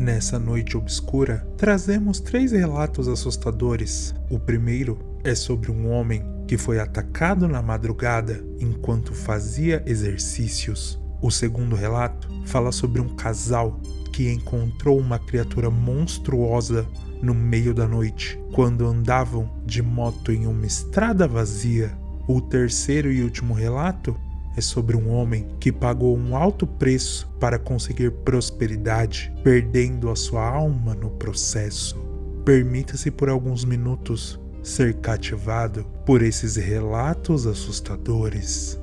Nessa noite obscura, trazemos 3 relatos assustadores. O primeiro é sobre um homem que foi atacado na madrugada enquanto fazia exercícios. O segundo relato fala sobre um casal que encontrou uma criatura monstruosa no meio da noite, quando andavam de moto em uma estrada vazia. O terceiro e último relato é sobre um homem que pagou um alto preço para conseguir prosperidade, perdendo a sua alma no processo. Permita-se por alguns minutos ser cativado por esses relatos assustadores.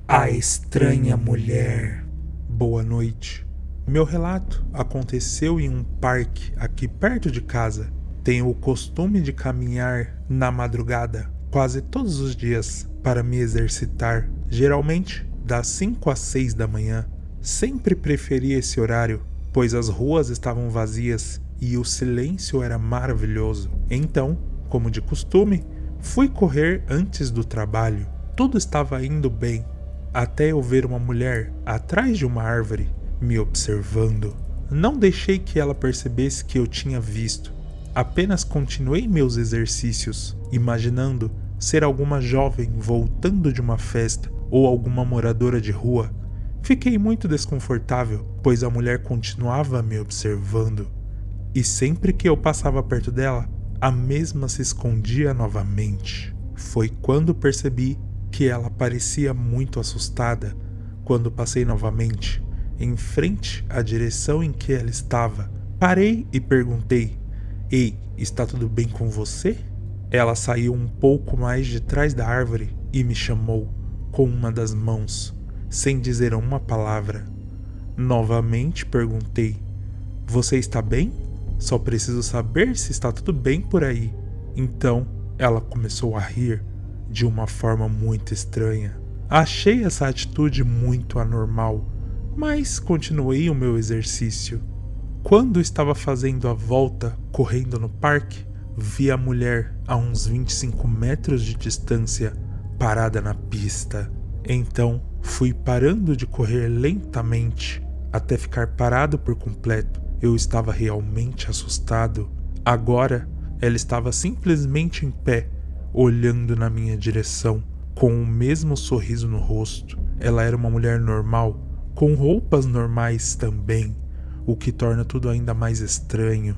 A estranha mulher. Boa noite. Meu relato aconteceu em um parque aqui perto de casa. Tenho o costume de caminhar na madrugada quase todos os dias para me exercitar, geralmente das 5 às 6 da manhã. Sempre preferi esse horário, pois as ruas estavam vazias e o silêncio era maravilhoso. Então, como de costume, fui correr antes do trabalho. Tudo estava indo bem, até eu ver uma mulher atrás de uma árvore me observando. Não deixei que ela percebesse que eu tinha visto. Apenas continuei meus exercícios, imaginando ser alguma jovem voltando de uma festa ou alguma moradora de rua. Fiquei muito desconfortável, pois a mulher continuava me observando. E sempre que eu passava perto dela, a mesma se escondia novamente. Foi quando percebi que ela parecia muito assustada quando passei novamente em frente à direção em que ela estava. Parei e perguntei: "Ei, está tudo bem com você?" Ela saiu um pouco mais de trás da árvore e me chamou com uma das mãos, sem dizer uma palavra. Novamente perguntei: "Você está bem? Só preciso saber se está tudo bem por aí." Então ela começou a rir de uma forma muito estranha. Achei essa atitude muito anormal, mas continuei o meu exercício. Quando estava fazendo a volta, correndo no parque, vi a mulher a uns 25 metros de distância, parada na pista. Então, fui parando de correr lentamente, até ficar parado por completo. Eu estava realmente assustado. Agora, ela estava simplesmente em pé, olhando na minha direção, com o mesmo sorriso no rosto. Ela era uma mulher normal, com roupas normais também, o que torna tudo ainda mais estranho.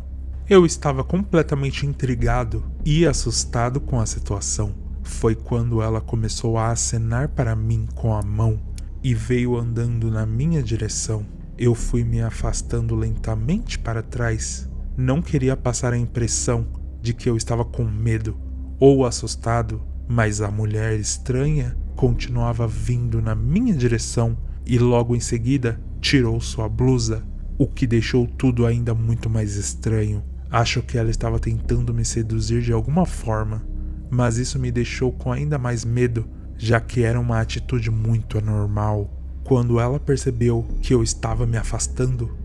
Eu estava completamente intrigado e assustado com a situação. Foi quando ela começou a acenar para mim com a mão e veio andando na minha direção. Eu fui me afastando lentamente para trás. Não queria passar a impressão de que eu estava com medo ou assustado, mas a mulher estranha continuava vindo na minha direção e logo em seguida tirou sua blusa, o que deixou tudo ainda muito mais estranho. Acho que ela estava tentando me seduzir de alguma forma, mas isso me deixou com ainda mais medo, já que era uma atitude muito anormal. Quando ela percebeu que eu estava me afastando,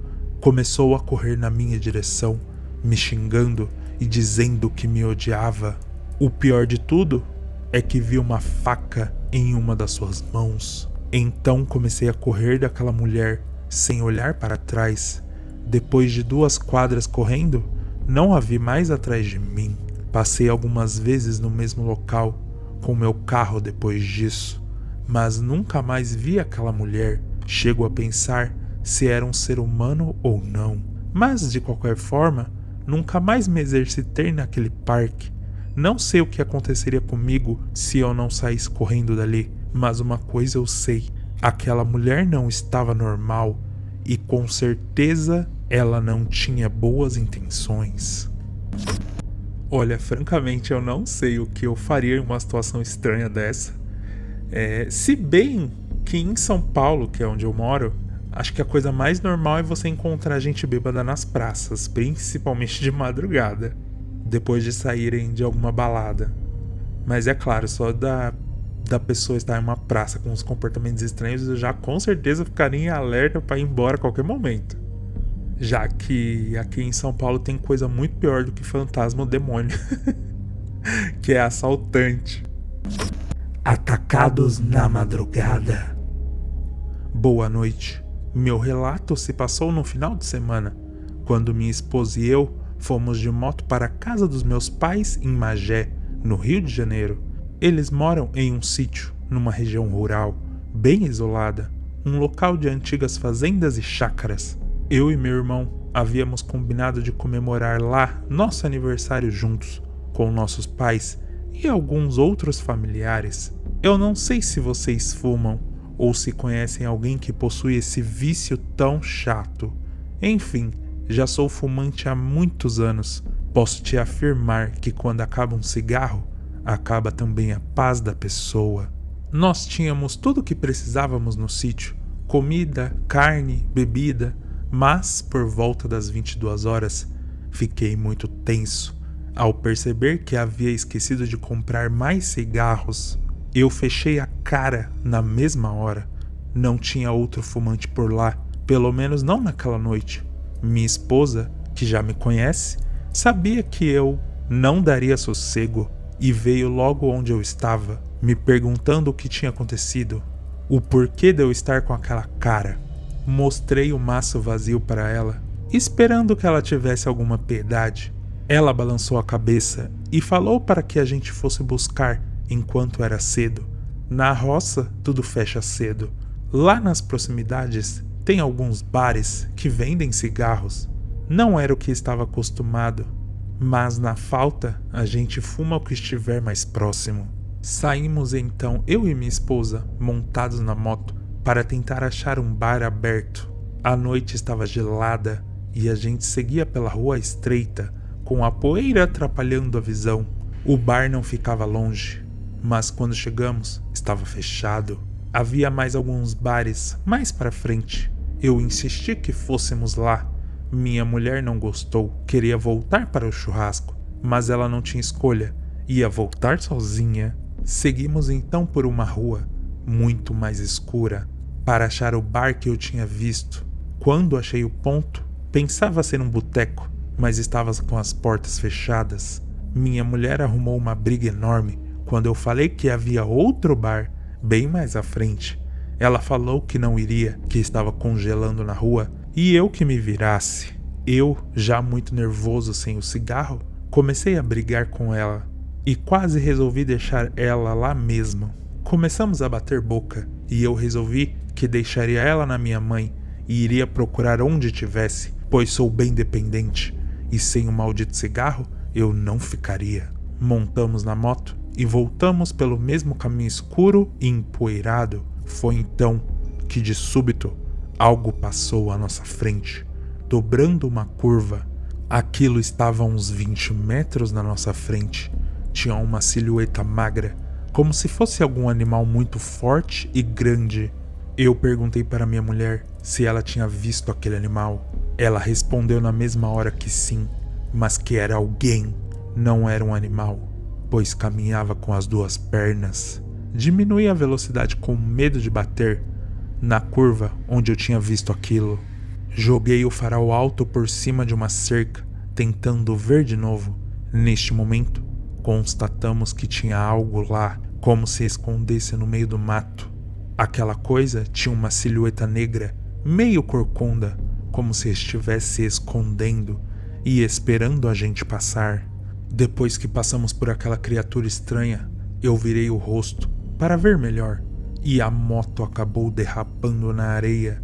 começou a correr na minha direção, me xingando e dizendo que me odiava. O pior de tudo é que vi uma faca em uma das suas mãos. Então comecei a correr daquela mulher sem olhar para trás. Depois de 2 quadras correndo, não a vi mais atrás de mim. Passei algumas vezes no mesmo local com meu carro depois disso, mas nunca mais vi aquela mulher. Chego a pensar se era um ser humano ou não. Mas de qualquer forma, nunca mais me exercitei naquele parque. Não sei o que aconteceria comigo se eu não saísse correndo dali, mas uma coisa eu sei: aquela mulher não estava normal e com certeza ela não tinha boas intenções. Olha, francamente eu não sei o que eu faria em uma situação estranha dessa. Se bem que em São Paulo, que é onde eu moro, acho que a coisa mais normal é você encontrar gente bêbada nas praças, principalmente de madrugada, depois de saírem de alguma balada. Mas é claro, só da pessoa estar em uma praça com uns comportamentos estranhos, eu já com certeza ficaria em alerta para ir embora a qualquer momento. Já que aqui em São Paulo tem coisa muito pior do que fantasma ou demônio, que é assaltante. Atacados na madrugada. Boa noite. Meu relato se passou no final de semana, quando minha esposa e eu fomos de moto para a casa dos meus pais em Magé, no Rio de Janeiro. Eles moram em um sítio, numa região rural, bem isolada, um local de antigas fazendas e chácaras. Eu e meu irmão havíamos combinado de comemorar lá nosso aniversário juntos, com nossos pais e alguns outros familiares. Eu não sei se vocês fumam ou se conhecem alguém que possui esse vício tão chato. Enfim, já sou fumante há muitos anos. Posso te afirmar que quando acaba um cigarro, acaba também a paz da pessoa. Nós tínhamos tudo o que precisávamos no sítio: comida, carne, bebida, mas por volta das 22 horas, fiquei muito tenso ao perceber que havia esquecido de comprar mais cigarros. Eu fechei a cara na mesma hora. Não tinha outro fumante por lá, pelo menos não naquela noite. Minha esposa, que já me conhece, sabia que eu não daria sossego e veio logo onde eu estava, me perguntando o que tinha acontecido, o porquê de eu estar com aquela cara. Mostrei o maço vazio para ela, esperando que ela tivesse alguma piedade. Ela balançou a cabeça e falou para que a gente fosse buscar enquanto era cedo. Na roça, tudo fecha cedo. Lá nas proximidades, tem alguns bares que vendem cigarros. Não era o que estava acostumado, mas na falta, a gente fuma o que estiver mais próximo. Saímos então, eu e minha esposa, montados na moto, para tentar achar um bar aberto. A noite estava gelada e a gente seguia pela rua estreita, com a poeira atrapalhando a visão. O bar não ficava longe, mas quando chegamos, estava fechado. Havia mais alguns bares mais para frente. Eu insisti que fôssemos lá. Minha mulher não gostou, queria voltar para o churrasco, mas ela não tinha escolha, ia voltar sozinha. Seguimos então por uma rua, muito mais escura, para achar o bar que eu tinha visto. Quando achei o ponto, pensava ser um boteco, mas estava com as portas fechadas. Minha mulher arrumou uma briga enorme quando eu falei que havia outro bar bem mais à frente. Ela falou que não iria, que estava congelando na rua e eu que me virasse. Eu, já muito nervoso sem o cigarro, comecei a brigar com ela e quase resolvi deixar ela lá mesmo. Começamos a bater boca e eu resolvi que deixaria ela na minha mãe e iria procurar onde tivesse, pois sou bem dependente e sem o maldito cigarro eu não ficaria. Montamos na moto e voltamos pelo mesmo caminho escuro e empoeirado. Foi então que de súbito algo passou à nossa frente, dobrando uma curva. Aquilo estava a uns 20 metros na nossa frente. Tinha uma silhueta magra, como se fosse algum animal muito forte e grande. Eu perguntei para minha mulher se ela tinha visto aquele animal. Ela respondeu na mesma hora que sim, mas que era alguém, não era um animal, pois caminhava com as duas pernas. Diminui a velocidade com medo de bater na curva onde eu tinha visto aquilo. Joguei o farol alto por cima de uma cerca, tentando ver de novo. Neste momento, constatamos que tinha algo lá, como se escondesse no meio do mato. Aquela coisa tinha uma silhueta negra, meio corcunda, como se estivesse se escondendo e esperando a gente passar. Depois que passamos por aquela criatura estranha, eu virei o rosto para ver melhor e a moto acabou derrapando na areia.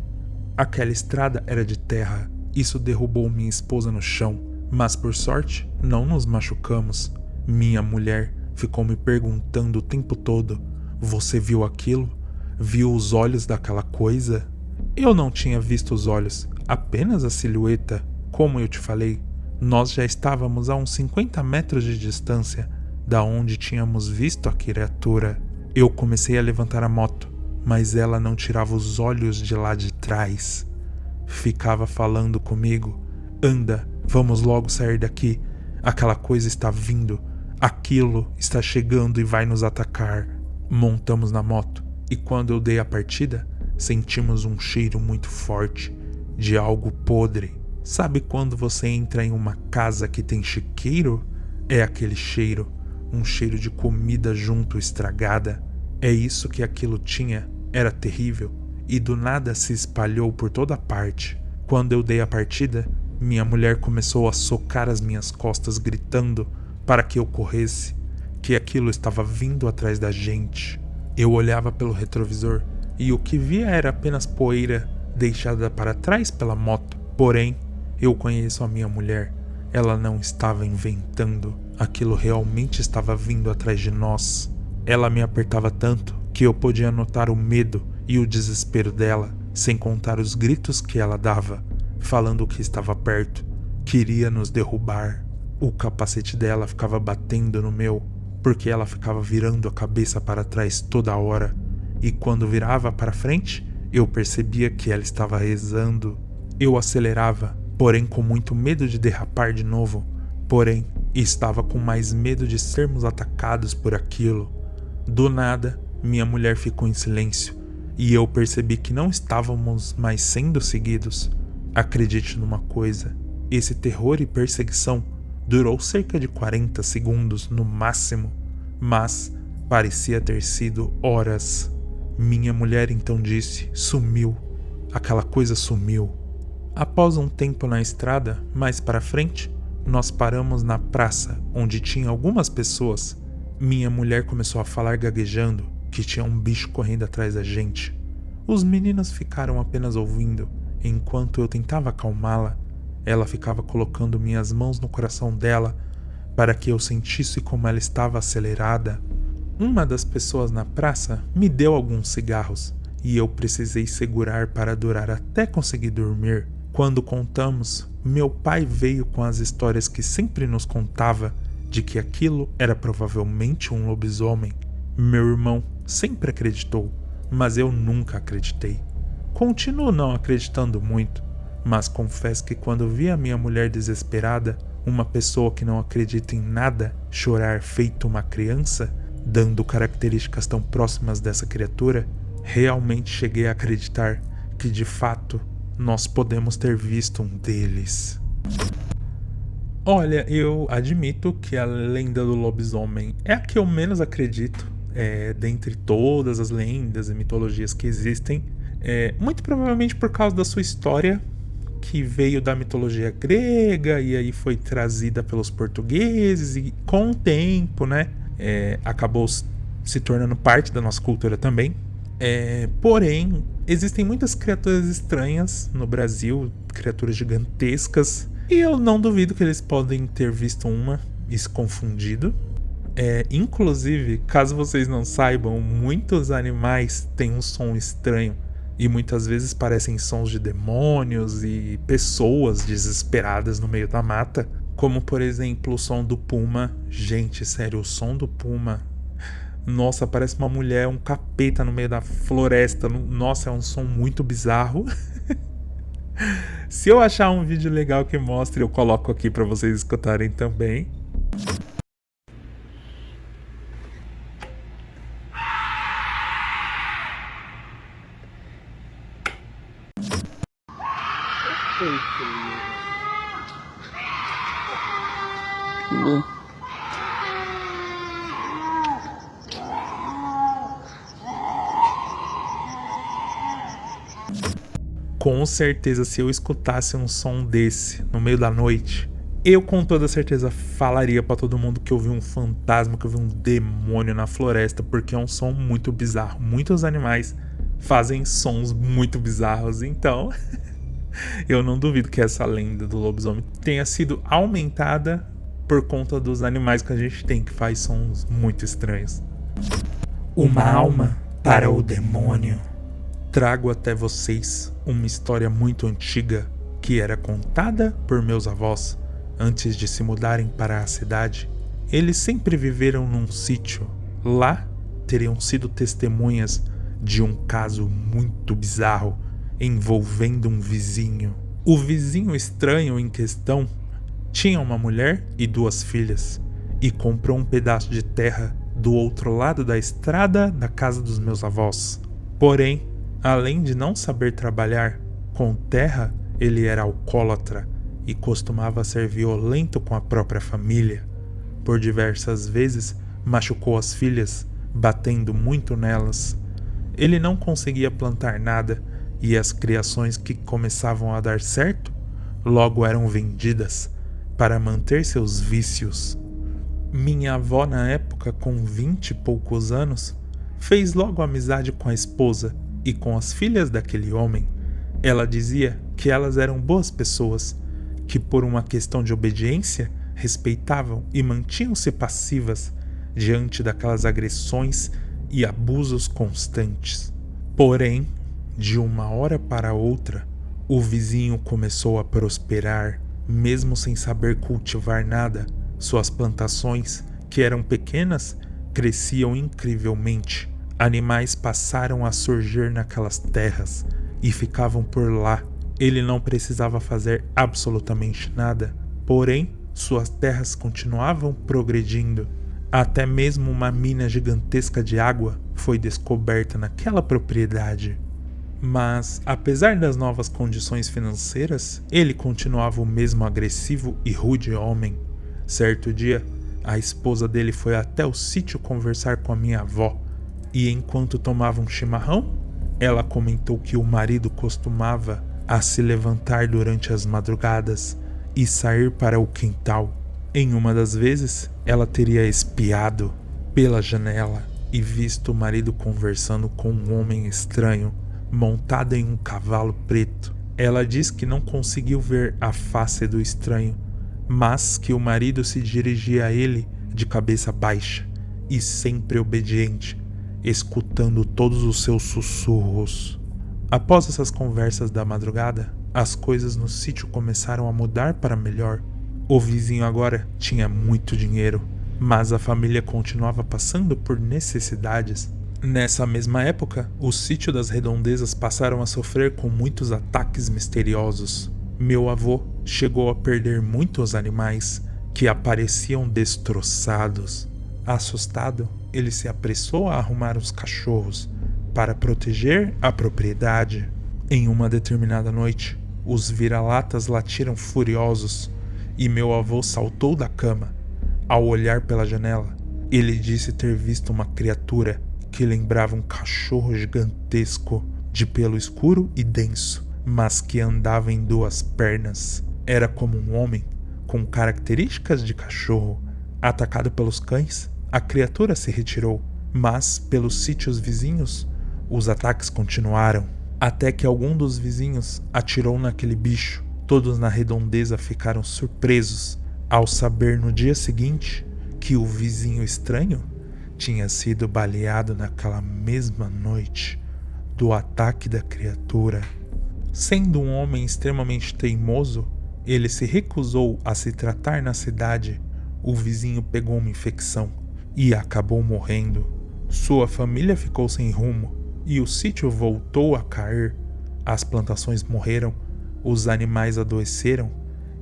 Aquela estrada era de terra, isso derrubou minha esposa no chão, mas por sorte não nos machucamos. Minha mulher ficou me perguntando o tempo todo: "Você viu aquilo? Viu os olhos daquela coisa?" Eu não tinha visto os olhos, apenas a silhueta. Como eu te falei, nós já estávamos a uns 50 metros de distância da onde tínhamos visto a criatura. Eu comecei a levantar a moto, mas ela não tirava os olhos de lá de trás. Ficava falando comigo: "Anda, vamos logo sair daqui. Aquela coisa está vindo. Aquilo está chegando e vai nos atacar." Montamos na moto e quando eu dei a partida, sentimos um cheiro muito forte de algo podre. Sabe quando você entra em uma casa que tem chiqueiro? É aquele cheiro, um cheiro de comida junto estragada. É isso que aquilo tinha, era terrível. e do nada se espalhou por toda parte. Quando eu dei a partida, minha mulher começou a socar as minhas costas gritando para que eu corresse, que aquilo estava vindo atrás da gente. Eu olhava pelo retrovisor e o que via era apenas poeira deixada para trás pela moto. Porém, eu conheço a minha mulher. Ela não estava inventando. Aquilo realmente estava vindo atrás de nós. Ela me apertava tanto que eu podia notar o medo e o desespero dela, sem contar os gritos que ela dava, falando que estava perto, queria nos derrubar. O capacete dela ficava batendo no meu, porque ela ficava virando a cabeça para trás toda hora, e quando virava para frente, eu percebia que ela estava rezando. Eu acelerava, porém com muito medo de derrapar de novo, porém estava com mais medo de sermos atacados por aquilo. Do nada, minha mulher ficou em silêncio, e eu percebi que não estávamos mais sendo seguidos. Acredite numa coisa, esse terror e perseguição durou cerca de 40 segundos no máximo, mas parecia ter sido horas. Minha mulher então disse: sumiu. Aquela coisa sumiu. Após um tempo na estrada, mais para frente, nós paramos na praça, onde tinha algumas pessoas. Minha mulher começou a falar gaguejando que tinha um bicho correndo atrás da gente. Os meninos ficaram apenas ouvindo, enquanto eu tentava acalmá-la. Ela ficava colocando minhas mãos no coração dela para que eu sentisse como ela estava acelerada. Uma das pessoas na praça me deu alguns cigarros e eu precisei segurar para durar até conseguir dormir. Quando contamos, meu pai veio com as histórias que sempre nos contava de que aquilo era provavelmente um lobisomem. Meu irmão sempre acreditou, mas eu nunca acreditei. Continuo não acreditando muito, mas confesso que quando vi a minha mulher desesperada, uma pessoa que não acredita em nada, chorar feito uma criança, dando características tão próximas dessa criatura, realmente cheguei a acreditar que de fato nós podemos ter visto um deles. Olha, eu admito que a lenda do lobisomem é a que eu menos acredito, dentre todas as lendas e mitologias que existem, muito provavelmente por causa da sua história, que veio da mitologia grega e aí foi trazida pelos portugueses e com o tempo, né, acabou se tornando parte da nossa cultura também. Porém, existem muitas criaturas estranhas no Brasil, criaturas gigantescas, e eu não duvido que eles podem ter visto uma e se confundido. Inclusive, caso vocês não saibam, muitos animais têm um som estranho e muitas vezes parecem sons de demônios e pessoas desesperadas no meio da mata, como por exemplo o som do puma. Gente, sério, o som do puma, nossa, parece uma mulher, um capeta no meio da floresta. Nossa, é um som muito bizarro. Se eu achar um vídeo legal que mostre, eu coloco aqui para vocês escutarem também. Com certeza, se eu escutasse um som desse no meio da noite, eu com toda certeza falaria pra todo mundo que eu vi um fantasma, que eu vi um demônio na floresta, porque é um som muito bizarro. Muitos animais fazem sons muito bizarros, então eu não duvido que essa lenda do lobisomem tenha sido aumentada por conta dos animais que a gente tem, que faz sons muito estranhos. Uma alma para o demônio. Trago até vocês uma história muito antiga que era contada por meus avós antes de se mudarem para a cidade. Eles sempre viveram num sítio. Lá teriam sido testemunhas de um caso muito bizarro envolvendo um vizinho. O vizinho estranho em questão tinha uma mulher e 2 filhas e comprou um pedaço de terra do outro lado da estrada da casa dos meus avós. Porém, além de não saber trabalhar com terra, ele era alcoólatra e costumava ser violento com a própria família. Por diversas vezes machucou as filhas, batendo muito nelas. Ele não conseguia plantar nada e as criações que começavam a dar certo logo eram vendidas para manter seus vícios. Minha avó, na época, com 20 e poucos anos, fez logo amizade com a esposa e com as filhas daquele homem. Ela dizia que elas eram boas pessoas, que por uma questão de obediência respeitavam e mantinham-se passivas diante daquelas agressões e abusos constantes. Porém, de uma hora para outra, o vizinho começou a prosperar, mesmo sem saber cultivar nada. Suas plantações, que eram pequenas, cresciam incrivelmente. Animais passaram a surgir naquelas terras e ficavam por lá. Ele não precisava fazer absolutamente nada, porém, suas terras continuavam progredindo. Até mesmo uma mina gigantesca de água foi descoberta naquela propriedade. Mas, apesar das novas condições financeiras, ele continuava o mesmo agressivo e rude homem. Certo dia, a esposa dele foi até o sítio conversar com a minha avó, e enquanto tomavam chimarrão, ela comentou que o marido costumava a se levantar durante as madrugadas e sair para o quintal. Em uma das vezes, ela teria espiado pela janela e visto o marido conversando com um homem estranho, montado em um cavalo preto. Ela diz que não conseguiu ver a face do estranho, mas que o marido se dirigia a ele de cabeça baixa e sempre obediente, escutando todos os seus sussurros. Após essas conversas da madrugada, as coisas no sítio começaram a mudar para melhor. O vizinho agora tinha muito dinheiro, mas a família continuava passando por necessidades. Nessa mesma época, o sítio das redondezas passaram a sofrer com muitos ataques misteriosos. Meu avô chegou a perder muitos animais que apareciam destroçados. Assustado, ele se apressou a arrumar os cachorros para proteger a propriedade. Em uma determinada noite, os vira-latas latiram furiosos e meu avô saltou da cama. Ao olhar pela janela, ele disse ter visto uma criatura que lembrava um cachorro gigantesco, de pelo escuro e denso, mas que andava em duas pernas. Era como um homem, com características de cachorro. Atacado pelos cães, a criatura se retirou, mas pelos sítios vizinhos, os ataques continuaram, até que algum dos vizinhos atirou naquele bicho. Todos na redondeza ficaram surpresos ao saber no dia seguinte que o vizinho estranho tinha sido baleado naquela mesma noite do ataque da criatura. Sendo um homem extremamente teimoso, ele se recusou a se tratar na cidade. O vizinho pegou uma infecção e acabou morrendo. Sua família ficou sem rumo e o sítio voltou a cair. As plantações morreram, os animais adoeceram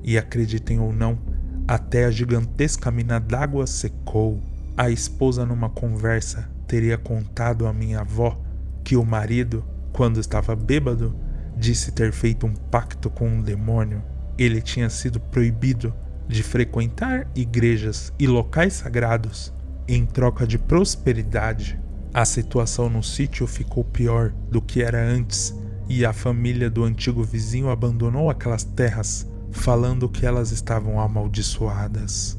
e, acreditem ou não, até a gigantesca mina d'água secou. A esposa, numa conversa, teria contado à minha avó que o marido, quando estava bêbado, disse ter feito um pacto com um demônio. Ele tinha sido proibido de frequentar igrejas e locais sagrados em troca de prosperidade. A situação no sítio ficou pior do que era antes e a família do antigo vizinho abandonou aquelas terras, falando que elas estavam amaldiçoadas.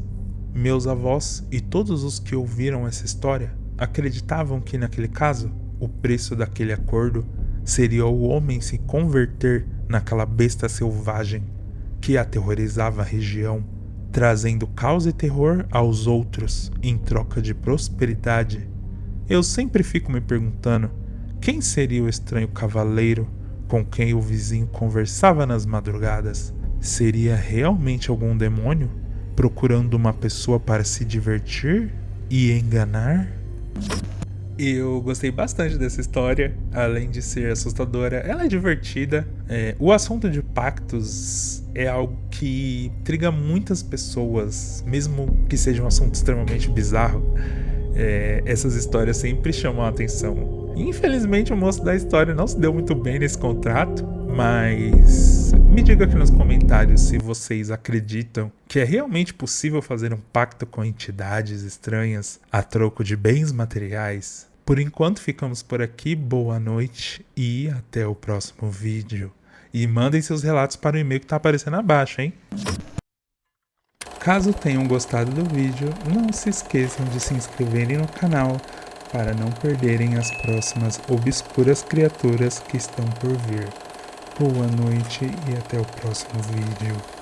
Meus avós e todos os que ouviram essa história acreditavam que, naquele caso, o preço daquele acordo seria o homem se converter naquela besta selvagem que aterrorizava a região, trazendo caos e terror aos outros em troca de prosperidade. Eu sempre fico me perguntando quem seria o estranho cavaleiro com quem o vizinho conversava nas madrugadas. Seria realmente algum demônio procurando uma pessoa para se divertir e enganar? Eu gostei bastante dessa história, além de ser assustadora, ela é divertida. O assunto de pactos é algo que intriga muitas pessoas, mesmo que seja um assunto extremamente bizarro. Essas histórias sempre chamam a atenção. Infelizmente o moço da história não se deu muito bem nesse contrato, mas me diga aqui nos comentários se vocês acreditam que é realmente possível fazer um pacto com entidades estranhas a troco de bens materiais. Por enquanto ficamos por aqui, boa noite e até o próximo vídeo. E mandem seus relatos para o e-mail que está aparecendo abaixo, hein? Caso tenham gostado do vídeo, não se esqueçam de se inscreverem no canal para não perderem as próximas obscuras criaturas que estão por vir. Boa noite e até o próximo vídeo.